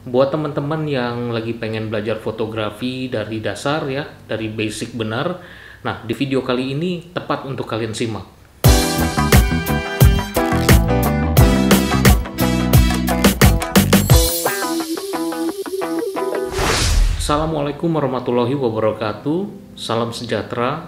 Buat teman-teman yang lagi pengen belajar fotografi dari dasar ya, dari basic benar. Nah, di video kali ini tepat untuk kalian simak. Assalamualaikum warahmatullahi wabarakatuh. Salam sejahtera.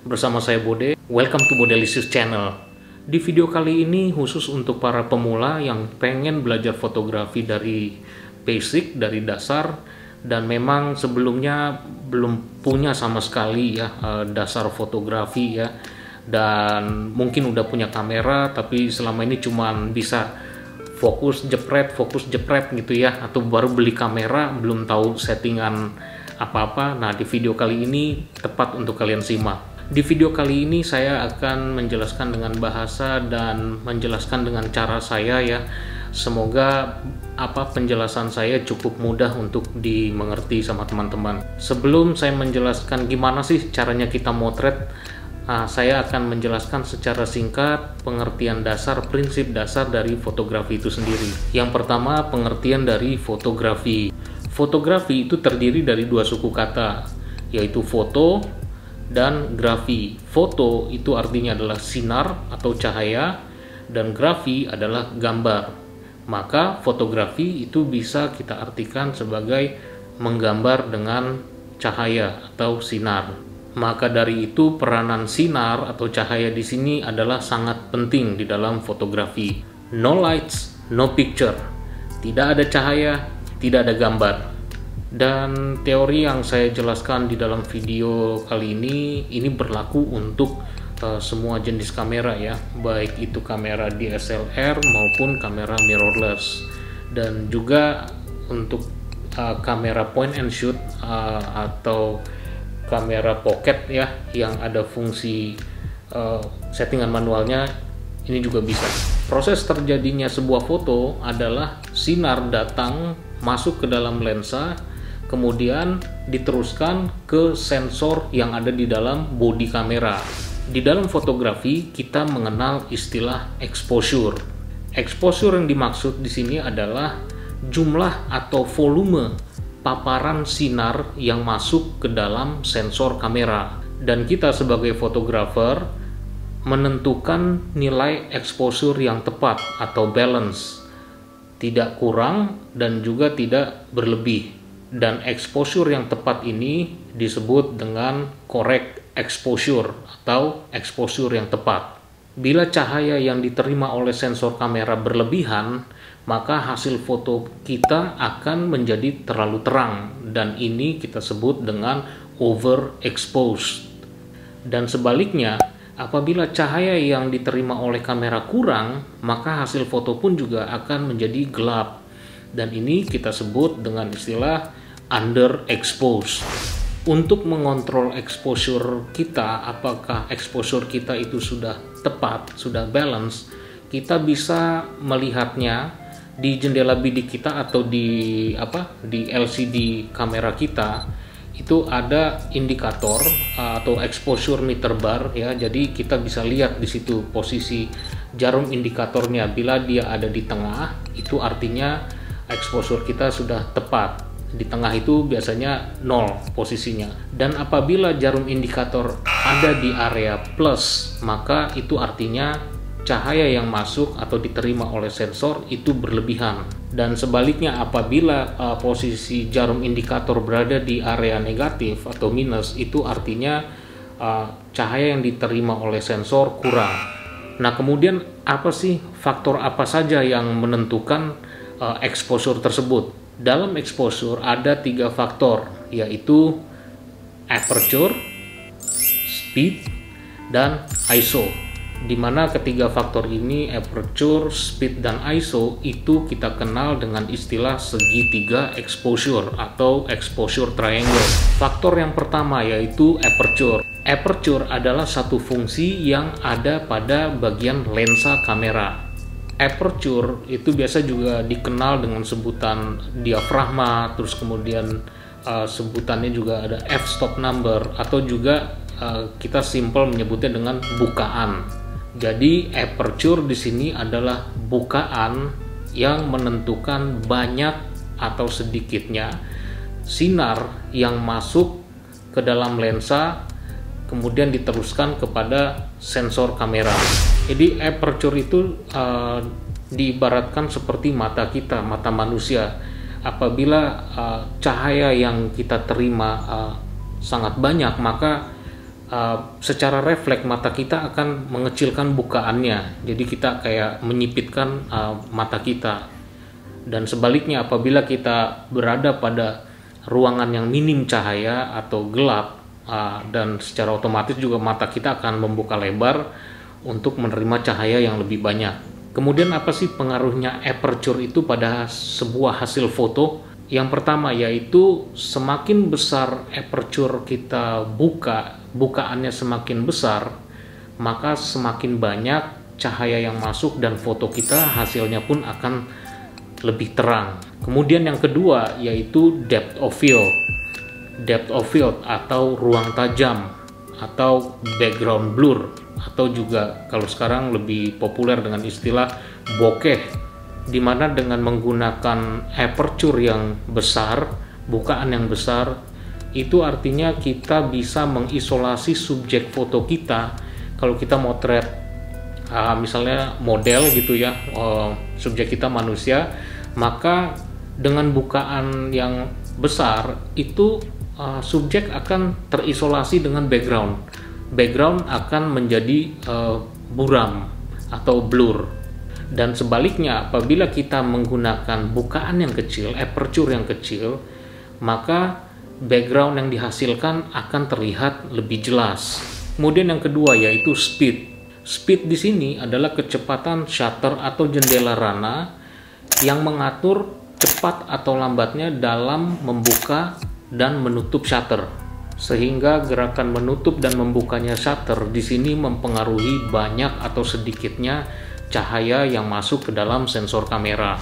Bersama saya Bode. Welcome to Bodelicious Channel. Di video kali ini khusus untuk para pemula yang pengen belajar fotografi dari basic, dari dasar, dan memang sebelumnya belum punya sama sekali ya dasar fotografi ya, dan mungkin udah punya kamera tapi selama ini cuman bisa fokus jepret gitu ya, atau baru beli kamera belum tahu settingan apa-apa. Nah, di video kali ini tepat untuk kalian simak. Di video kali ini saya akan menjelaskan dengan bahasa dan menjelaskan dengan cara saya ya. Semoga penjelasan saya cukup mudah untuk dimengerti sama teman-teman. Sebelum saya menjelaskan gimana sih caranya kita motret, saya akan menjelaskan secara singkat pengertian dasar, prinsip dasar dari fotografi itu sendiri. Yang pertama, pengertian dari fotografi. Fotografi itu terdiri dari dua suku kata, yaitu foto dan grafi. Foto itu artinya adalah sinar atau cahaya, dan grafi adalah gambar. Maka fotografi itu bisa kita artikan sebagai menggambar dengan cahaya atau sinar. Maka dari itu peranan sinar atau cahaya di sini adalah sangat penting di dalam fotografi. No lights, no picture. Tidak ada cahaya, tidak ada gambar. Dan teori yang saya jelaskan di dalam video kali ini berlaku untuk semua jenis kamera ya, baik itu kamera DSLR maupun kamera mirrorless, dan juga untuk kamera point and shoot atau kamera pocket ya, yang ada fungsi settingan manualnya, ini juga bisa. Proses terjadinya sebuah foto adalah sinar datang masuk ke dalam lensa, kemudian diteruskan ke sensor yang ada di dalam bodi kamera. Di dalam fotografi kita mengenal istilah exposure. Exposure yang dimaksud di sini adalah jumlah atau volume paparan sinar yang masuk ke dalam sensor kamera. Dan kita sebagai fotografer menentukan nilai exposure yang tepat atau balance, tidak kurang dan juga tidak berlebih. Dan exposure yang tepat ini disebut dengan correct exposure atau exposure yang tepat. Bila cahaya yang diterima oleh sensor kamera berlebihan, maka hasil foto kita akan menjadi terlalu terang, dan ini kita sebut dengan overexposed. Dan sebaliknya, apabila cahaya yang diterima oleh kamera kurang, maka hasil foto pun juga akan menjadi gelap, dan ini kita sebut dengan istilah underexposed. Untuk mengontrol exposure kita, apakah exposure kita itu sudah tepat, sudah balance, kita bisa melihatnya di jendela bidik kita atau di LCD kamera kita. Itu ada indikator atau exposure meter bar ya. Jadi kita bisa lihat di situ posisi jarum indikatornya. Bila dia ada di tengah, itu artinya exposure kita sudah tepat. Di tengah itu biasanya 0 posisinya. Dan apabila jarum indikator ada di area plus, maka itu artinya cahaya yang masuk atau diterima oleh sensor itu berlebihan. Dan sebaliknya, apabila posisi jarum indikator berada di area negatif atau minus, itu artinya cahaya yang diterima oleh sensor kurang. Nah, kemudian faktor apa saja yang menentukan exposure tersebut? Dalam exposure ada 3 faktor, yaitu aperture, speed, dan ISO. Di mana ketiga faktor ini, aperture, speed, dan ISO, itu kita kenal dengan istilah segitiga exposure atau exposure triangle. Faktor yang pertama yaitu aperture. Aperture adalah satu fungsi yang ada pada bagian lensa kamera. Aperture itu biasa juga dikenal dengan sebutan diafragma, terus kemudian sebutannya juga ada f-stop number, atau juga kita simple menyebutnya dengan bukaan. Jadi aperture di sini adalah bukaan yang menentukan banyak atau sedikitnya sinar yang masuk ke dalam lensa kemudian diteruskan kepada sensor kamera. Jadi aperture itu diibaratkan seperti mata kita, mata manusia. Apabila cahaya yang kita terima sangat banyak, maka secara refleks mata kita akan mengecilkan bukaannya. Jadi kita kayak menyipitkan mata kita. Dan sebaliknya, apabila kita berada pada ruangan yang minim cahaya atau gelap, dan secara otomatis juga mata kita akan membuka lebar untuk menerima cahaya yang lebih banyak. Kemudian apa sih pengaruhnya aperture itu pada sebuah hasil foto? Yang pertama yaitu semakin besar aperture kita bukaannya semakin besar, maka semakin banyak cahaya yang masuk dan foto kita hasilnya pun akan lebih terang. Kemudian yang kedua yaitu depth of field. Depth of field atau ruang tajam atau background blur, atau juga kalau sekarang lebih populer dengan istilah bokeh, dimana dengan menggunakan aperture yang besar, bukaan yang besar, itu artinya kita bisa mengisolasi subjek foto kita. Kalau kita motret misalnya model gitu ya, subjek kita manusia, maka dengan bukaan yang besar itu subjek akan terisolasi dengan background akan menjadi buram atau blur. Dan sebaliknya, apabila kita menggunakan bukaan yang kecil, aperture yang kecil, maka background yang dihasilkan akan terlihat lebih jelas. Kemudian yang kedua yaitu speed. Speed di sini adalah kecepatan shutter atau jendela rana yang mengatur cepat atau lambatnya dalam membuka dan menutup shutter, sehingga gerakan menutup dan membukanya shutter di sini mempengaruhi banyak atau sedikitnya cahaya yang masuk ke dalam sensor kamera.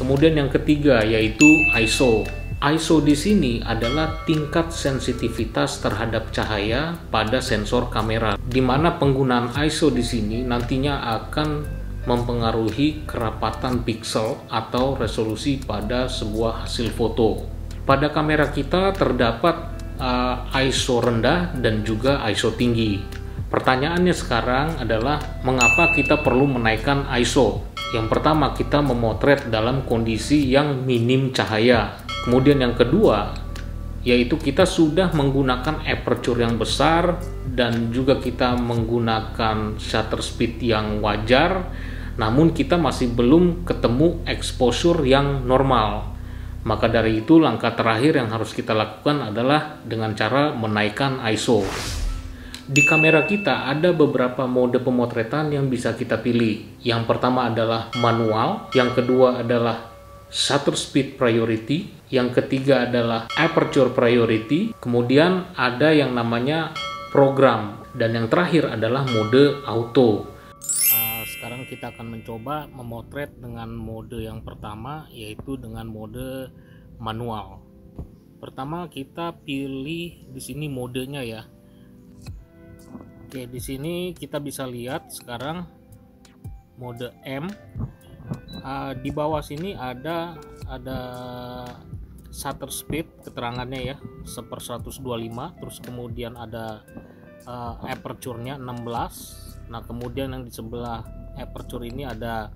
Kemudian yang ketiga yaitu ISO. ISO di sini adalah tingkat sensitivitas terhadap cahaya pada sensor kamera, di mana penggunaan ISO di sini nantinya akan mempengaruhi kerapatan piksel atau resolusi pada sebuah hasil foto. Pada kamera kita terdapat ISO rendah dan juga ISO tinggi. Pertanyaannya sekarang adalah mengapa kita perlu menaikkan ISO? Yang pertama, kita memotret dalam kondisi yang minim cahaya. Kemudian yang kedua, yaitu kita sudah menggunakan aperture yang besar dan juga kita menggunakan shutter speed yang wajar, namun kita masih belum ketemu exposure yang normal. Maka dari itu langkah terakhir yang harus kita lakukan adalah dengan cara menaikkan ISO. Di kamera kita ada beberapa mode pemotretan yang bisa kita pilih. Yang pertama adalah manual, yang kedua adalah shutter speed priority, yang ketiga adalah aperture priority, kemudian ada yang namanya program, dan yang terakhir adalah mode auto. Sekarang kita akan mencoba memotret dengan mode yang pertama, yaitu dengan mode manual. Pertama kita pilih di sini modenya ya. Oke, di sini kita bisa lihat sekarang mode M. Di bawah sini ada shutter speed keterangannya ya, 1/125, terus kemudian ada aperture-nya 16. Nah, kemudian yang di sebelah aperture ini ada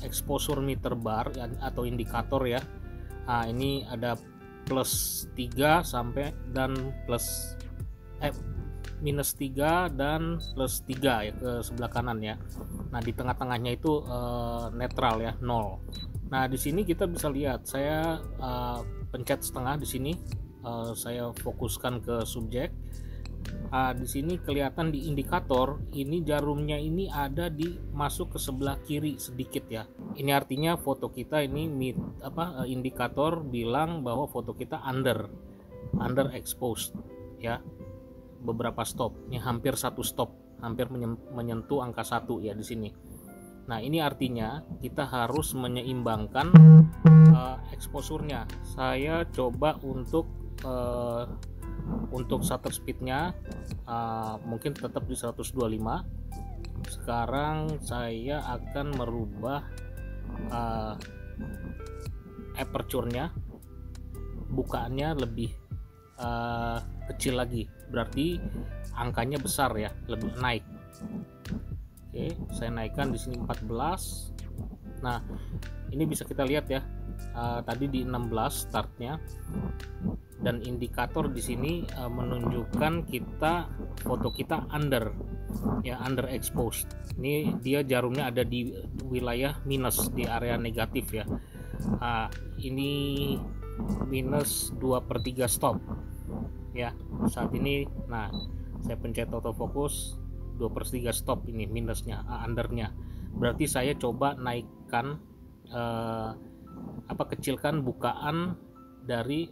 exposure meter bar atau indikator ya. Nah, ini ada +3 sampai dan -3 dan +3 ya ke sebelah kanan ya. Nah, di tengah-tengahnya itu netral ya, 0. Nah, di sini kita bisa lihat saya pencet setengah di sini, saya fokuskan ke subjek. Di sini kelihatan di indikator ini jarumnya ini ada masuk ke sebelah kiri sedikit ya. Ini artinya foto kita ini indikator bilang bahwa foto kita under exposed ya. Beberapa stop, ini hampir 1 stop, hampir menyentuh angka 1 ya di sini. Nah, ini artinya kita harus menyeimbangkan exposure-nya. Saya coba untuk shutter speednya mungkin tetap di 125. Sekarang saya akan merubah aperture-nya, bukaannya lebih kecil lagi, berarti angkanya besar ya, lebih naik. Oke, saya naikkan di sini 14. Nah, ini bisa kita lihat ya, tadi di 16 startnya, dan indikator di sini menunjukkan foto kita under exposed. Ini dia jarumnya ada di wilayah minus, di area negatif ya. Ini minus 2/3 stop ya saat ini. Nah, saya pencet autofocus, 2/3 stop ini minusnya, undernya. Berarti saya coba naikkan kecilkan bukaan dari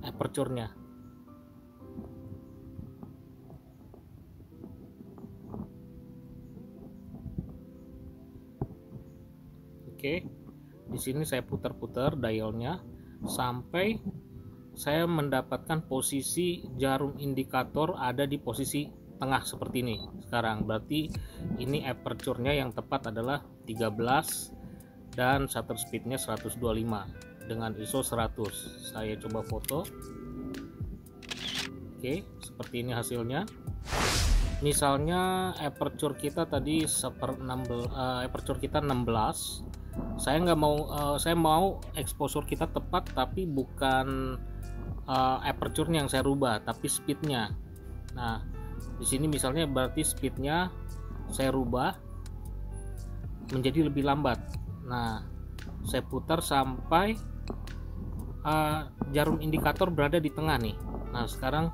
aperture-nya. Oke, di sini saya putar-putar dialnya sampai saya mendapatkan posisi jarum indikator ada di posisi tengah seperti ini sekarang. Berarti ini aperture-nya yang tepat adalah 13 dan shutter speed-nya 125 dengan ISO 100. Saya coba foto. Oke, seperti ini hasilnya. Misalnya aperture kita tadi aperture kita 16. Saya mau exposure kita tepat, tapi bukan aperture-nya yang saya rubah, tapi speednya. Nah, di sini misalnya berarti speednya saya rubah menjadi lebih lambat. Nah, saya putar sampai jarum indikator berada di tengah nih. Nah, sekarang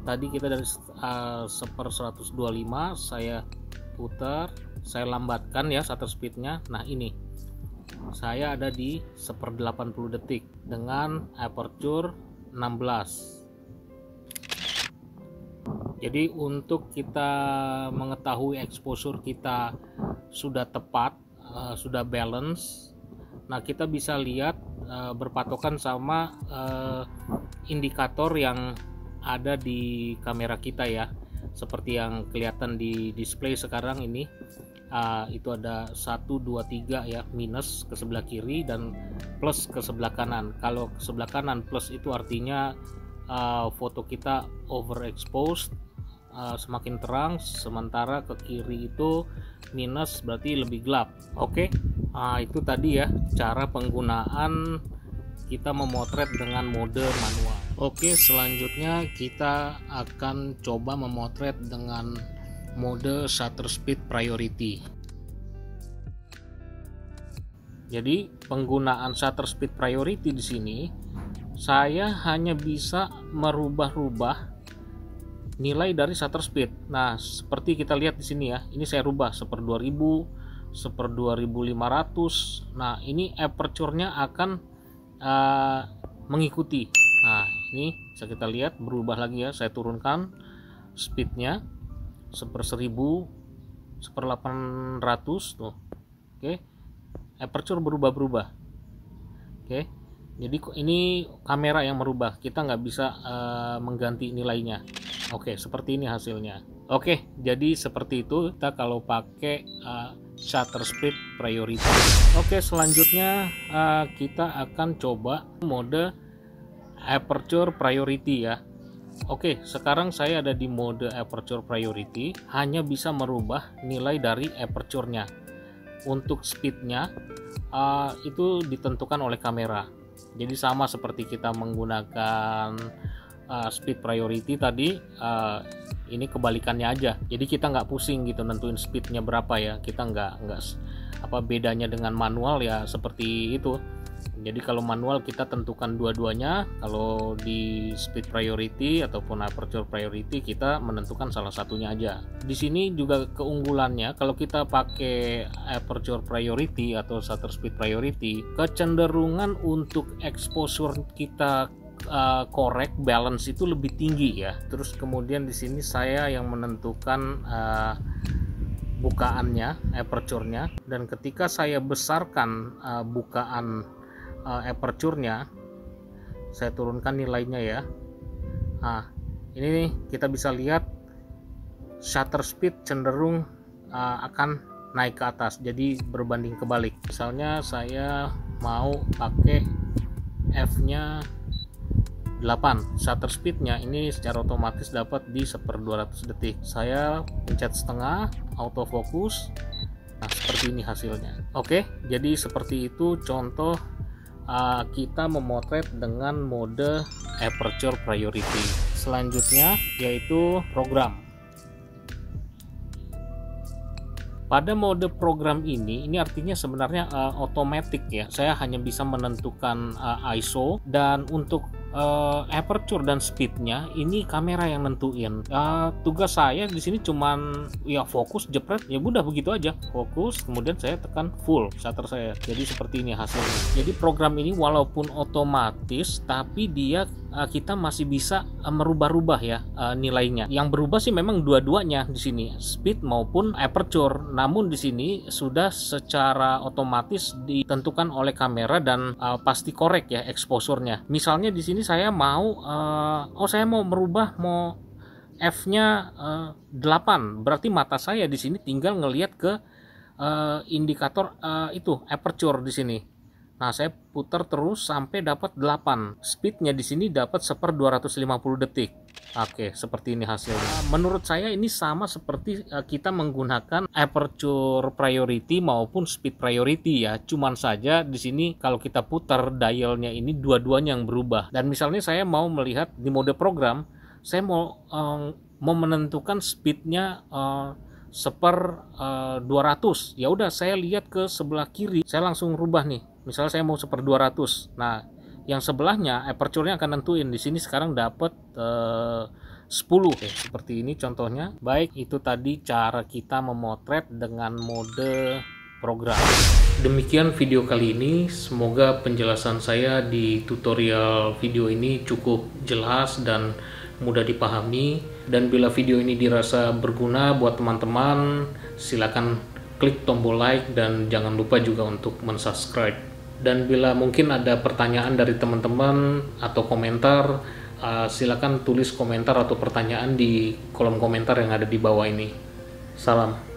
tadi kita dari 1/125, saya putar, saya lambatkan ya shutter speednya. Nah, ini saya ada di 1/80 detik dengan aperture 16. Jadi untuk kita mengetahui exposure kita sudah tepat, sudah balance, nah kita bisa lihat berpatokan sama indikator yang ada di kamera kita ya, seperti yang kelihatan di display sekarang ini. Itu ada 1, 2, 3 ya, minus ke sebelah kiri dan plus ke sebelah kanan. Kalau ke sebelah kanan plus itu artinya foto kita overexposed, semakin terang, sementara ke kiri itu minus, berarti lebih gelap. Oke, itu tadi ya cara penggunaan kita memotret dengan mode manual. Oke, selanjutnya kita akan coba memotret dengan mode shutter speed priority. Jadi penggunaan shutter speed priority di sini saya hanya bisa merubah-rubah nilai dari shutter speed. Nah, seperti kita lihat di sini ya, ini saya rubah 1/2000, 1/2500. Nah, ini aperture-nya akan mengikuti. Nah, ini bisa kita lihat berubah lagi ya, saya turunkan speednya 1/1000, 1/800 tuh. Oke, aperture berubah-berubah. Oke, jadi ini kamera yang merubah, kita nggak bisa mengganti nilainya. Oke, seperti ini hasilnya. Oke, jadi seperti itu kita kalau pakai shutter speed priority. Oke, selanjutnya kita akan coba mode aperture priority ya. Oke, sekarang saya ada di mode aperture priority, hanya bisa merubah nilai dari aperture-nya. Untuk speednya itu ditentukan oleh kamera. Jadi sama seperti kita menggunakan speed priority tadi, ini kebalikannya aja. Jadi kita nggak pusing gitu nentuin speednya berapa ya. Kita nggak bedanya dengan manual ya seperti itu. Jadi kalau manual kita tentukan dua-duanya, kalau di speed priority ataupun aperture priority kita menentukan salah satunya aja. Di sini juga keunggulannya kalau kita pakai aperture priority atau shutter speed priority, kecenderungan untuk exposure kita correct balance itu lebih tinggi ya. Terus kemudian di sini saya yang menentukan bukaannya, aperture-nya, dan ketika saya besarkan bukaan aperture-nya, saya turunkan nilainya ya. Nah, ini nih kita bisa lihat shutter speed cenderung akan naik ke atas, jadi berbanding kebalik. Misalnya saya mau pakai speednya 8. Shutter speednya ini secara otomatis dapat di 1/200 detik. Saya pencet setengah, autofocus. Nah, seperti ini hasilnya. Oke, jadi seperti itu contoh kita memotret dengan mode aperture priority. Selanjutnya yaitu program. Pada mode program ini artinya sebenarnya otomatis ya. Saya hanya bisa menentukan ISO, dan untuk aperture dan speednya ini kamera yang nentuin. Tugas saya di sini cuman ya fokus, jepret, ya udah begitu aja. Fokus, kemudian saya tekan full shutter saya. Jadi seperti ini hasilnya. Jadi program ini walaupun otomatis, tapi dia kita masih bisa merubah-rubah ya nilainya. Yang berubah sih memang dua-duanya di sini, speed maupun aperture. Namun di sini sudah secara otomatis ditentukan oleh kamera dan pasti korek ya exposure-nya. Misalnya di sini saya mau saya mau merubah, mau f-nya 8, berarti mata saya di sini tinggal ngelihat ke indikator itu aperture di sini. Nah, saya putar terus sampai dapat 8. Speednya di sini dapat 1/250 detik. Oke, seperti ini hasilnya. Menurut saya ini sama seperti kita menggunakan aperture priority maupun speed priority ya. Cuman saja di sini kalau kita putar dialnya ini dua-duanya yang berubah. Dan misalnya saya mau melihat di mode program, saya mau menentukan speednya 1/200. Ya udah, saya lihat ke sebelah kiri, saya langsung rubah nih. Misalnya saya mau 1/200. Nah, yang sebelahnya aperture-nya akan nentuin. Di sini sekarang dapat 10. Oke, seperti ini contohnya. Baik, itu tadi cara kita memotret dengan mode program. Demikian video kali ini. Semoga penjelasan saya di tutorial video ini cukup jelas dan mudah dipahami. Dan bila video ini dirasa berguna buat teman-teman, silakan klik tombol like dan jangan lupa juga untuk mensubscribe. Dan bila mungkin ada pertanyaan dari teman-teman atau komentar, silakan tulis komentar atau pertanyaan di kolom komentar yang ada di bawah ini. Salam.